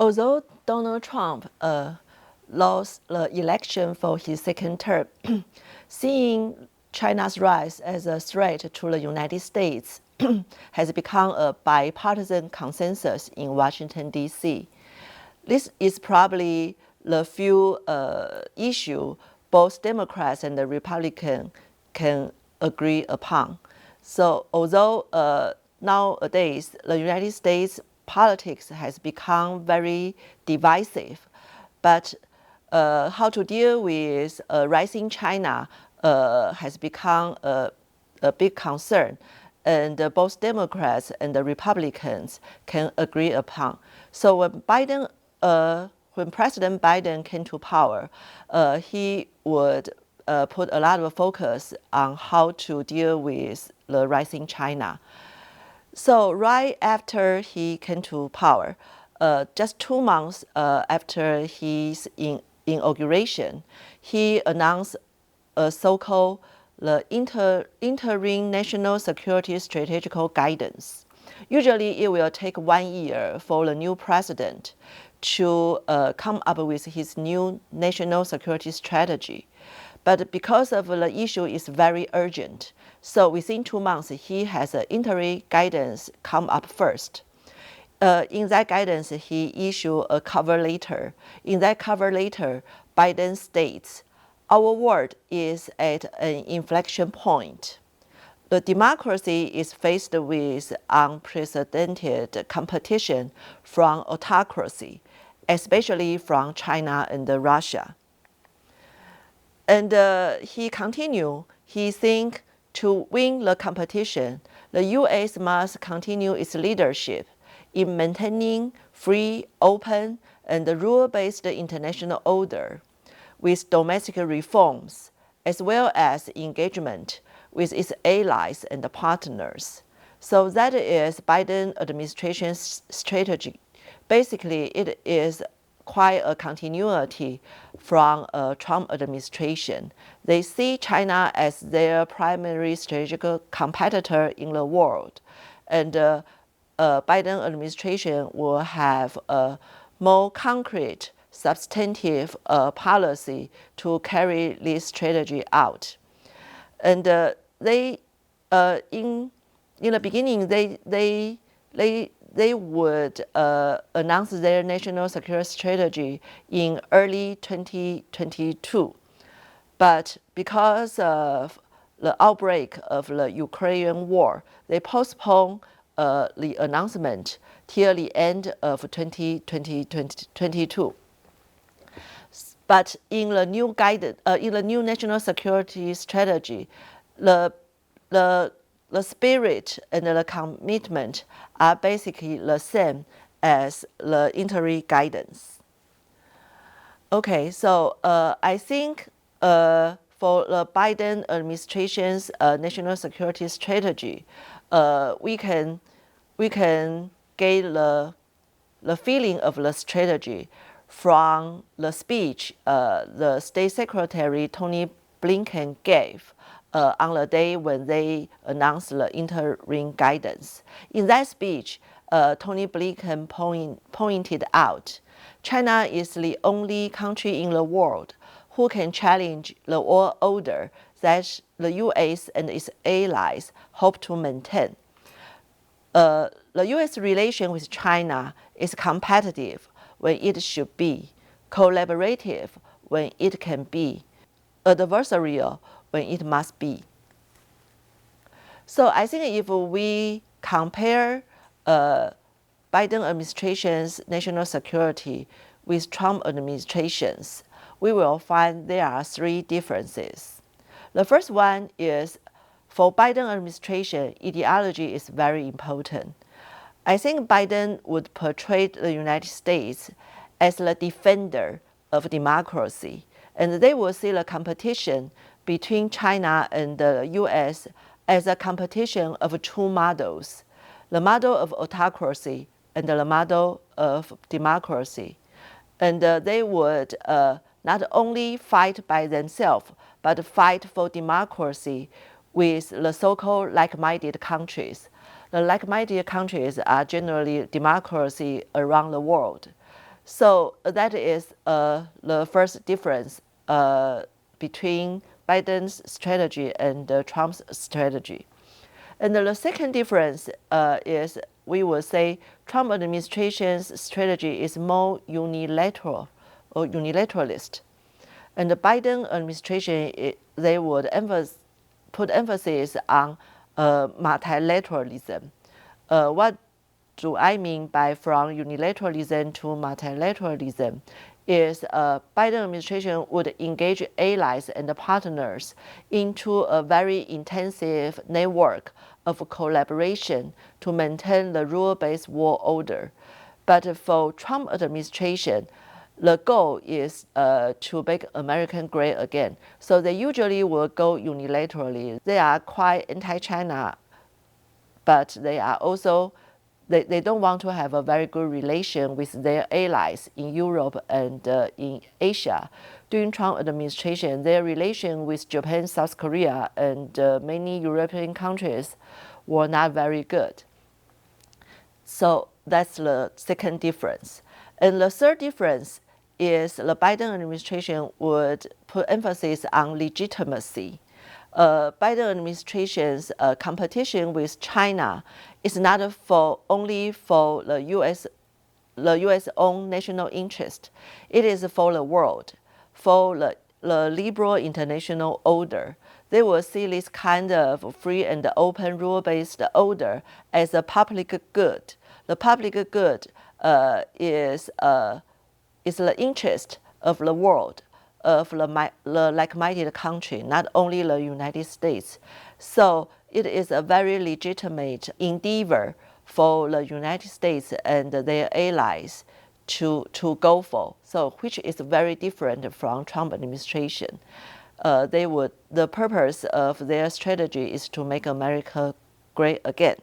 Although Donald Trump lost the election for his second term, seeing China's rise as a threat to the United States has become a bipartisan consensus in Washington, D.C. This is probably the few issue both Democrats and the Republicans can agree upon. So although nowadays the United States politics has become very divisive, but how to deal with rising China has become a big concern, and both Democrats and the Republicans can agree upon. So when President Biden came to power, he would put a lot of focus on how to deal with the rising China. So right after he came to power, just 2 months after his inauguration, he announced a so-called the interim national security strategical guidance. Usually it will take 1 year for the new president to come up with his new national security strategy. But because of the issue is very urgent, so within 2 months, he has an interim guidance come up first. In that guidance, he issued a cover letter. In that cover letter, Biden states, "Our world is at an inflection point. The democracy is faced with unprecedented competition from autocracy, especially from China and Russia." And he continued, he thinks to win the competition, the U.S. must continue its leadership in maintaining free, open, and rule-based international order with domestic reforms, as well as engagement with its allies and partners. So that is Biden administration's strategy. Basically, it is quite a continuity from Trump administration. They see China as their primary strategic competitor in the world, and Biden administration will have a more concrete, substantive policy to carry this strategy out. And in the beginning, they would announce their national security strategy in early 2022. But because of the outbreak of the Ukraine war, they postponed the announcement till the end of 2022. But in the new national security strategy, the spirit and the commitment are basically the same as the interim guidance. Okay, so I think for the Biden administration's national security strategy, we can get the feeling of the strategy from the speech the State Secretary Tony Blinken gave on the day when they announced the interim guidance. In that speech, Tony Blinken pointed out, China is the only country in the world who can challenge the world order that the U.S. and its allies hope to maintain. The U.S. relation with China is competitive when it should be, collaborative when it can be, adversarial when it must be. So I think if we compare Biden administration's national security with Trump administration's, we will find there are 3 differences. The first one is, for Biden administration, ideology is very important. I think Biden would portray the United States as the defender of democracy, and they will see the competition between China and the U.S. as a competition of 2 models, the model of autocracy and the model of democracy. And they would not only fight by themselves, but fight for democracy with the so-called like-minded countries. The like-minded countries are generally democracy around the world. So that is the first difference between Biden's strategy and Trump's strategy. And the second difference is we will say Trump administration's strategy is more unilateral or unilateralist. And the Biden administration, they would put emphasis on multilateralism. What do I mean by from unilateralism to multilateralism is Biden administration would engage allies and partners into a very intensive network of collaboration to maintain the rule-based world order. But for Trump administration, the goal is to make America great again. So they usually will go unilaterally. They are quite anti-China, but they are also they don't want to have a very good relation with their allies in Europe and in Asia. During Trump administration, their relation with Japan, South Korea, and many European countries were not very good. So that's the second difference. And the third difference is the Biden administration would put emphasis on legitimacy. Biden administration's competition with China is not only for the U.S. own national interest. It is for the world, for the liberal international order. They will see this kind of free and open rule-based order as a public good. The public good is the interest of the world, of the like-minded country, not only the United States. So it is a very legitimate endeavor for the United States and their allies to go for. So which is very different from Trump administration. The purpose of their strategy is to make America great again.